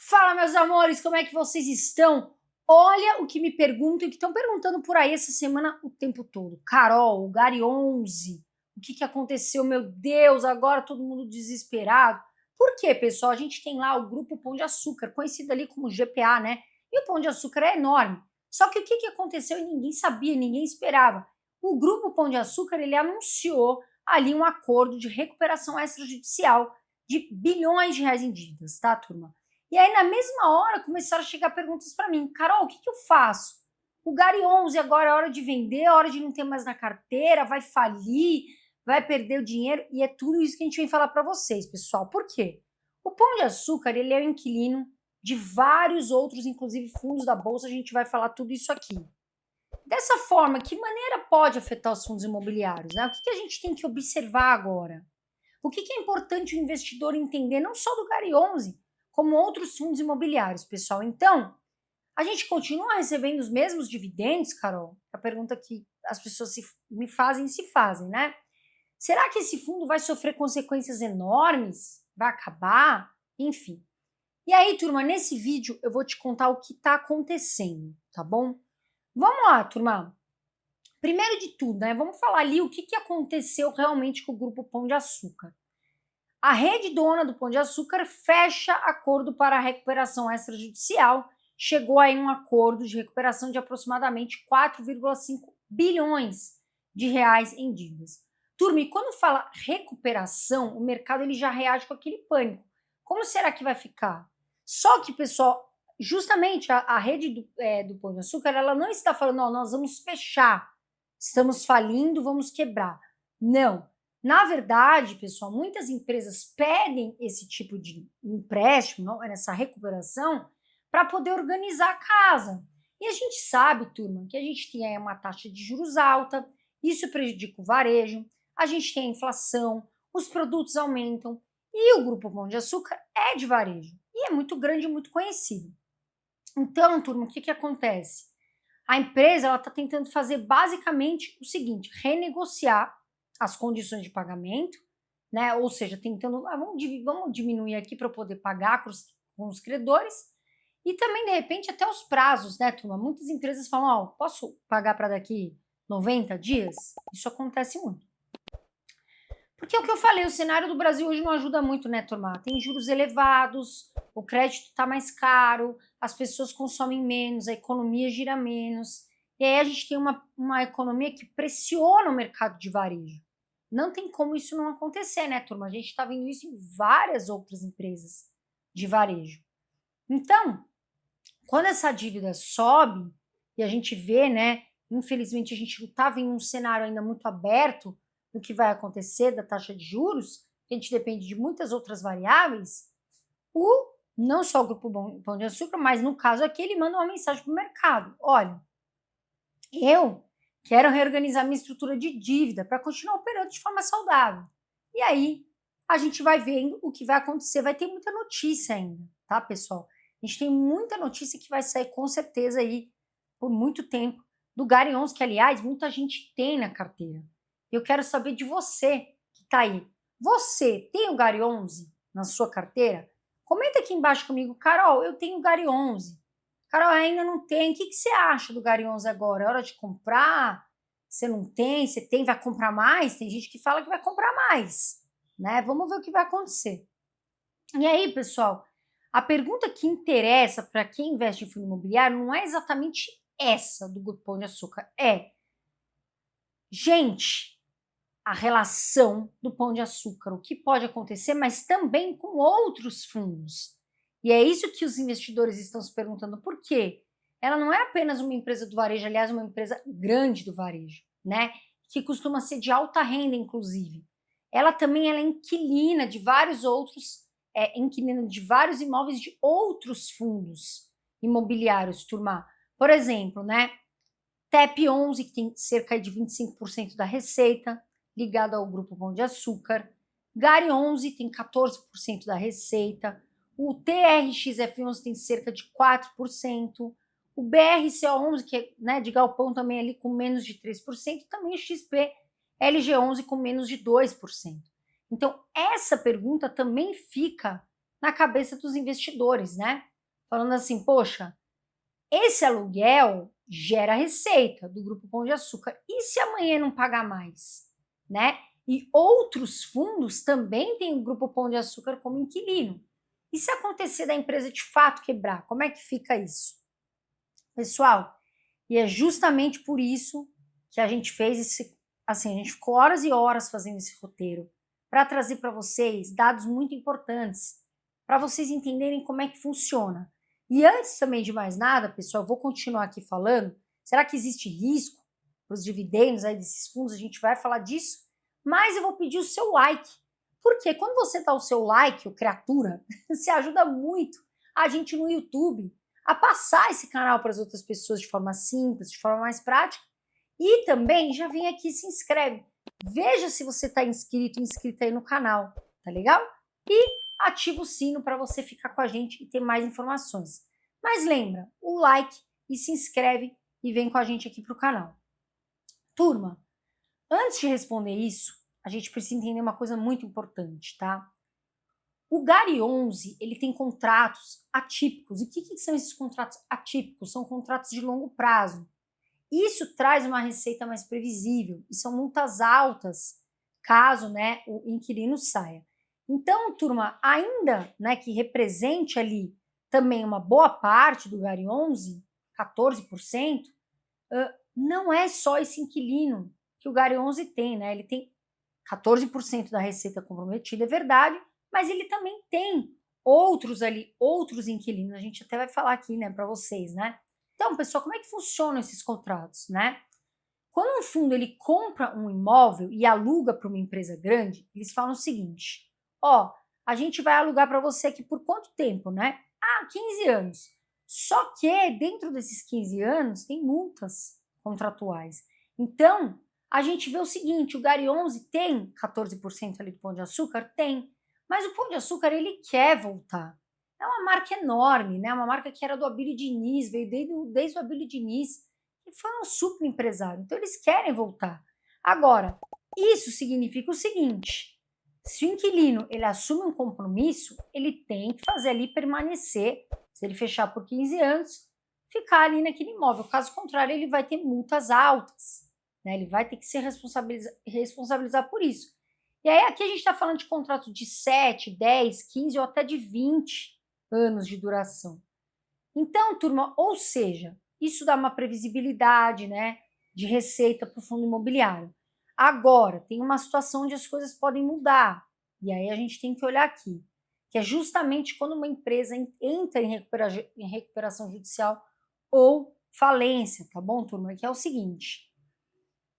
Fala, meus amores, como é que vocês estão? Olha o que me perguntam e que estão perguntando por aí essa semana o tempo todo. Carol, o Gary 11, o que aconteceu? Meu Deus, agora todo mundo desesperado. Por quê, pessoal? A gente tem lá o grupo Pão de Açúcar, conhecido ali como GPA, né? E o Pão de Açúcar é enorme. Só que o que aconteceu e ninguém sabia, ninguém esperava. O grupo Pão de Açúcar, ele anunciou ali um acordo de recuperação extrajudicial de bilhões de reais em dívidas, tá, turma? E aí, na mesma hora, começaram a chegar perguntas para mim. Carol, o que eu faço? O Gary 11 agora é hora de vender, é hora de não ter mais na carteira, vai falir, vai perder o dinheiro. E é tudo isso que a gente vem falar para vocês, pessoal. Por quê? O Pão de Açúcar, ele é o inquilino de vários outros, inclusive fundos da Bolsa. A gente vai falar tudo isso aqui. Dessa forma, que maneira pode afetar os fundos imobiliários? Né? O que a gente tem que observar agora? O que é importante o investidor entender, não só do Gary 11, como outros fundos imobiliários, pessoal. Então, a gente continua recebendo os mesmos dividendos, Carol? A pergunta que as pessoas me fazem, né? Será que esse fundo vai sofrer consequências enormes? Vai acabar? Enfim. E aí, turma, nesse vídeo eu vou te contar o que está acontecendo, tá bom? Vamos lá, turma. Primeiro de tudo, né? Vamos falar ali o que aconteceu realmente com o Grupo Pão de Açúcar. A rede dona do Pão de Açúcar fecha acordo para a recuperação extrajudicial, chegou aí um acordo de recuperação de aproximadamente 4,5 bilhões de reais em dívidas. Turma, e quando fala recuperação, o mercado ele já reage com aquele pânico. Como será que vai ficar? Só que, pessoal, justamente a rede do Pão de Açúcar, ela não está falando, não, nós vamos fechar, estamos falindo, vamos quebrar. Não. Na verdade, pessoal, muitas empresas pedem esse tipo de empréstimo, essa recuperação, para poder organizar a casa. E a gente sabe, turma, que a gente tem aí uma taxa de juros alta, isso prejudica o varejo, a gente tem a inflação, os produtos aumentam, e o Grupo Pão de Açúcar é de varejo, e é muito grande e muito conhecido. Então, turma, o que acontece? A empresa está tentando fazer basicamente o seguinte, renegociar as condições de pagamento, né? Ou seja, tentando, vamos diminuir aqui para eu poder pagar com os credores e também, de repente, até os prazos, né, turma? Muitas empresas falam, ó, posso pagar para daqui 90 dias? Isso acontece muito. Porque é o que eu falei, o cenário do Brasil hoje não ajuda muito, né, turma? Tem juros elevados, o crédito está mais caro, as pessoas consomem menos, a economia gira menos. E aí a gente tem uma economia que pressiona o mercado de varejo. Não tem como isso não acontecer, né, turma? A gente está vendo isso em várias outras empresas de varejo. Então, quando essa dívida sobe, e a gente vê, né, infelizmente a gente não está vendo um cenário ainda muito aberto do que vai acontecer da taxa de juros, a gente depende de muitas outras variáveis, não só o Grupo Pão de Açúcar, mas no caso aqui ele manda uma mensagem para o mercado. Olha, eu quero reorganizar minha estrutura de dívida para continuar operando de forma saudável. E aí, a gente vai vendo o que vai acontecer. Vai ter muita notícia ainda, tá, pessoal? A gente tem muita notícia que vai sair com certeza aí por muito tempo do Gary 11, que, aliás, muita gente tem na carteira. Eu quero saber de você que tá aí. Você tem o Gary 11 na sua carteira? Comenta aqui embaixo comigo. Carol, eu tenho o Gary 11. Carol, ainda não tem. O que você acha do Gary 11 agora? É hora de comprar? Você não tem? Você tem? Vai comprar mais? Tem gente que fala que vai comprar mais, né? Vamos ver o que vai acontecer. E aí, pessoal, a pergunta que interessa para quem investe em fundo imobiliário não é exatamente essa do Grupo Pão de Açúcar. Gente, a relação do Pão de Açúcar, o que pode acontecer, mas também com outros fundos. E é isso que os investidores estão se perguntando. Por quê? Ela não é apenas uma empresa do varejo, aliás, uma empresa grande do varejo, né? Que costuma ser de alta renda, inclusive. Ela também é inquilina de vários outros, inquilina de vários imóveis de outros fundos imobiliários, turma. Por exemplo, né? TEP 11, que tem cerca de 25% da receita, ligado ao Grupo Pão de Açúcar. Gary 11 tem 14% da receita. O TRXF11 tem cerca de 4%. O BRCO11, que é, né, de galpão também ali com menos de 3%. Também o XP LG11 com menos de 2%. Então, essa pergunta também fica na cabeça dos investidores, né? falando assim, poxa, esse aluguel gera receita do Grupo Pão de Açúcar. E se amanhã não pagar mais? Né? E outros fundos também têm o Grupo Pão de Açúcar como inquilino. E se acontecer da empresa de fato quebrar, como é que fica isso? Pessoal, e é justamente por isso que a gente fez esse, assim, a gente ficou horas e horas fazendo esse roteiro para trazer para vocês dados muito importantes, para vocês entenderem como é que funciona. E antes também de mais nada, pessoal, eu vou continuar aqui falando, será que existe risco para os dividendos aí desses fundos? A gente vai falar disso, mas eu vou pedir o seu like, porque quando você dá o seu like, ô criatura, você ajuda muito a gente no YouTube a passar esse canal para as outras pessoas de forma simples, de forma mais prática. E também já vem aqui e se inscreve. Veja se você está inscrita aí no canal, tá legal? E ativa o sino para você ficar com a gente e ter mais informações. Mas lembra, o like e se inscreve e vem com a gente aqui para o canal. Turma, antes de responder isso, a gente precisa entender uma coisa muito importante, tá? O GARI 11, ele tem contratos atípicos. E o que são esses contratos atípicos? São contratos de longo prazo. Isso traz uma receita mais previsível e são multas altas caso, né, o inquilino saia. Então, turma, ainda, né, que represente ali também uma boa parte do GARI 11, 14%, não é só esse inquilino que o GARI 11 tem, né? Ele tem 14% da receita comprometida, é verdade, mas ele também tem outros ali, outros inquilinos. A gente até vai falar aqui, né, para vocês, né? Então, pessoal, como é que funcionam esses contratos, né? Quando um fundo ele compra um imóvel e aluga para uma empresa grande, eles falam o seguinte: ó, a gente vai alugar para você aqui por quanto tempo, né? Ah, 15 anos. Só que dentro desses 15 anos tem multas contratuais. Então, a gente vê o seguinte, o GARI 11 tem 14% ali do Pão de Açúcar? Tem. Mas o Pão de Açúcar, ele quer voltar. É uma marca enorme, né? Uma marca que era do Abílio Diniz, veio desde o Abílio Diniz, que foi um super empresário. Então, eles querem voltar. Agora, isso significa o seguinte, se o inquilino ele assume um compromisso, ele tem que fazer ali permanecer, se ele fechar por 15 anos, ficar ali naquele imóvel. Caso contrário, ele vai ter multas altas, né? Ele vai ter que se responsabilizar por isso. E aí aqui a gente está falando de contratos de 7, 10, 15 ou até de 20 anos de duração. Então, turma, ou seja, isso dá uma previsibilidade, né, de receita para o fundo imobiliário. Agora, tem uma situação onde as coisas podem mudar, e aí a gente tem que olhar aqui, que é justamente quando uma empresa entra em recuperação judicial ou falência, tá bom, turma? Que é o seguinte,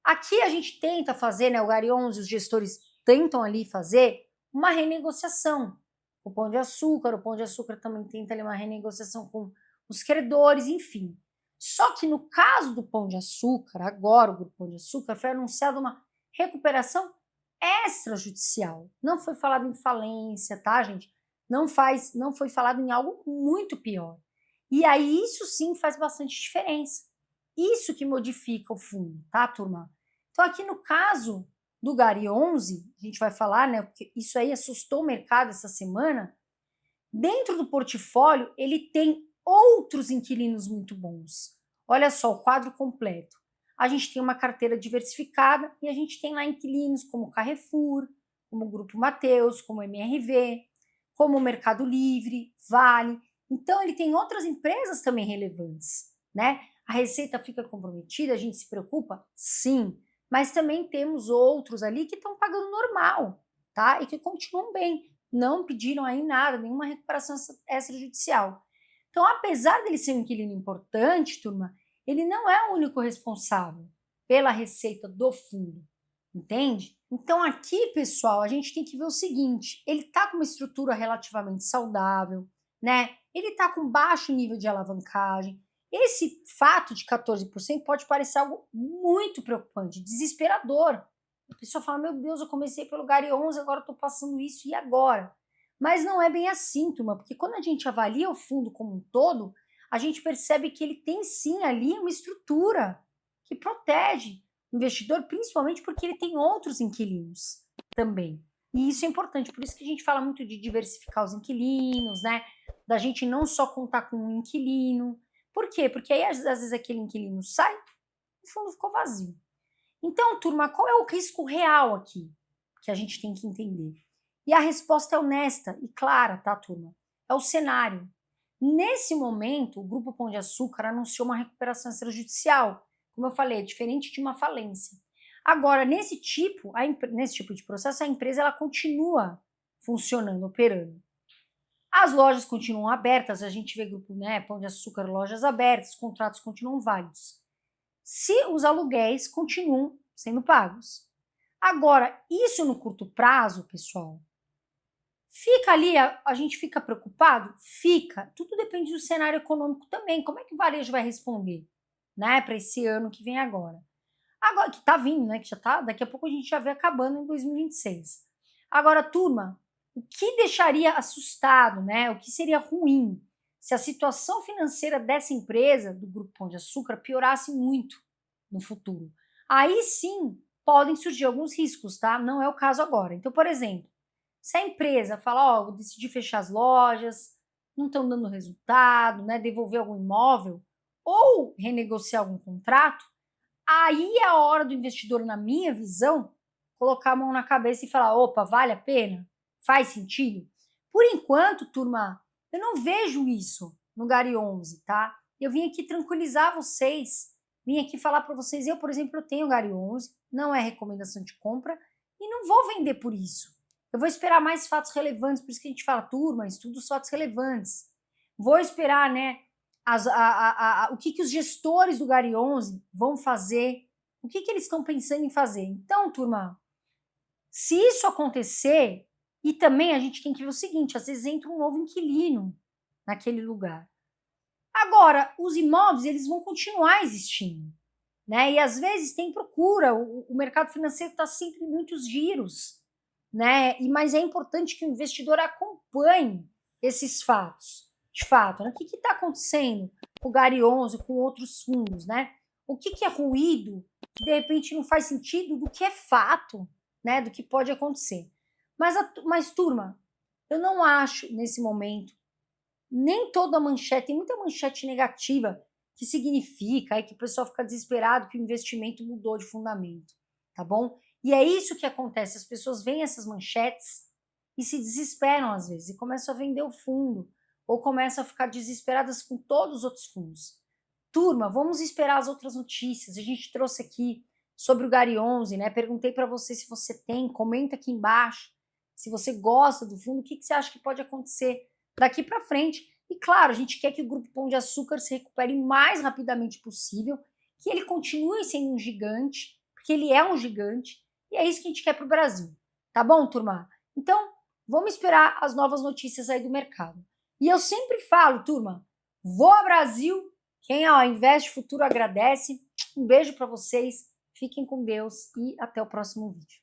aqui a gente tenta fazer, né, o GARI 11, os gestores tentam ali fazer uma renegociação. O Pão de Açúcar também tenta ali uma renegociação com os credores, enfim. Só que no caso do Pão de Açúcar, agora o Grupo Pão de Açúcar, foi anunciada uma recuperação extrajudicial. Não foi falado em falência, tá, gente? Não foi falado em algo muito pior. E aí isso sim faz bastante diferença. Isso que modifica o fundo, tá, turma? Então aqui no caso do GARI 11, a gente vai falar, né, porque isso aí assustou o mercado essa semana, dentro do portfólio ele tem outros inquilinos muito bons. Olha só o quadro completo. A gente tem uma carteira diversificada e a gente tem lá inquilinos como Carrefour, como o Grupo Mateus, como MRV, como o Mercado Livre, Vale. Então ele tem outras empresas também relevantes, né? A receita fica comprometida, a gente se preocupa? Sim, mas também temos outros ali que estão pagando normal, tá? E que continuam bem, não pediram aí nada, nenhuma recuperação extrajudicial. Então, apesar dele ser um inquilino importante, turma, ele não é o único responsável pela receita do fundo, entende? Então, aqui, pessoal, a gente tem que ver o seguinte, ele está com uma estrutura relativamente saudável, né? Ele está com baixo nível de alavancagem. Esse fato de 14% pode parecer algo muito preocupante, desesperador. A pessoa fala, meu Deus, eu comecei pelo GARI 11, agora estou passando isso, e agora? Mas não é bem assim, turma, porque quando a gente avalia o fundo como um todo, a gente percebe que ele tem sim ali uma estrutura que protege o investidor, principalmente porque ele tem outros inquilinos também. E isso é importante, por isso que a gente fala muito de diversificar os inquilinos, né? da gente não só contar com um inquilino. Por quê? Porque aí, às vezes, aquele inquilino sai, o fundo ficou vazio. Então, turma, qual é o risco real aqui que a gente tem que entender? E a resposta é honesta e clara, tá, turma? É o cenário. Nesse momento, o Grupo Pão de Açúcar anunciou uma recuperação extrajudicial. Como eu falei, é diferente de uma falência. Agora, nesse tipo de processo, a empresa ela continua funcionando, operando. As lojas continuam abertas, a gente vê Grupo Pão de Açúcar, lojas abertas, contratos continuam válidos. Se os aluguéis continuam sendo pagos. Agora, isso no curto prazo, pessoal, fica ali, a gente fica preocupado? Fica. Tudo depende do cenário econômico também. Como é que o varejo vai responder, né, para esse ano que vem agora? Agora, que tá vindo, né, que já tá, daqui a pouco a gente já vê acabando em 2026. Agora, turma, o que deixaria assustado, né, o que seria ruim se a situação financeira dessa empresa, do Grupo Pão de Açúcar, piorasse muito no futuro? Aí sim, podem surgir alguns riscos, tá? Não é o caso agora. Então, por exemplo, se a empresa fala, ó, vou decidir fechar as lojas, não estão dando resultado, né, devolver algum imóvel ou renegociar algum contrato, aí é a hora do investidor, na minha visão, colocar a mão na cabeça e falar, opa, vale a pena? Faz sentido? Por enquanto, turma, eu não vejo isso no Gari 11, tá? Eu vim aqui tranquilizar vocês, vim aqui falar para vocês, eu, por exemplo, eu tenho Gari 11, não é recomendação de compra e não vou vender por isso. Eu vou esperar mais fatos relevantes, por isso que a gente fala, turma, estuda os fatos relevantes. Vou esperar, né, o que os gestores do Gari 11 vão fazer, o que eles estão pensando em fazer. Então, turma, se isso acontecer, e também a gente tem que ver o seguinte, às vezes entra um novo inquilino naquele lugar. Agora, os imóveis, eles vão continuar existindo, né? E às vezes tem procura, o mercado financeiro está sempre em muitos giros, né? Mas é importante que o investidor acompanhe esses fatos, de fato, né? O que está acontecendo com o Gari 11, com outros fundos, né? O que é ruído, que de repente não faz sentido, do que é fato, né? Do que pode acontecer. Mas turma, eu não acho nesse momento, nem toda manchete, tem muita manchete negativa que significa aí que o pessoal fica desesperado que o investimento mudou de fundamento, tá bom? E é isso que acontece, as pessoas veem essas manchetes e se desesperam às vezes, e começam a vender o fundo, ou começam a ficar desesperadas com todos os outros fundos. Turma, vamos esperar as outras notícias, a gente trouxe aqui sobre o Gari 11, né? Perguntei para você se você tem, comenta aqui embaixo, se você gosta do fundo, o que você acha que pode acontecer daqui para frente. E claro, a gente quer que o Grupo Pão de Açúcar se recupere o mais rapidamente possível, que ele continue sendo um gigante, porque ele é um gigante, e é isso que a gente quer para o Brasil. Tá bom, turma? Então, vamos esperar as novas notícias aí do mercado. E eu sempre falo, turma, voa Brasil, quem investe futuro agradece. Um beijo para vocês, fiquem com Deus e até o próximo vídeo.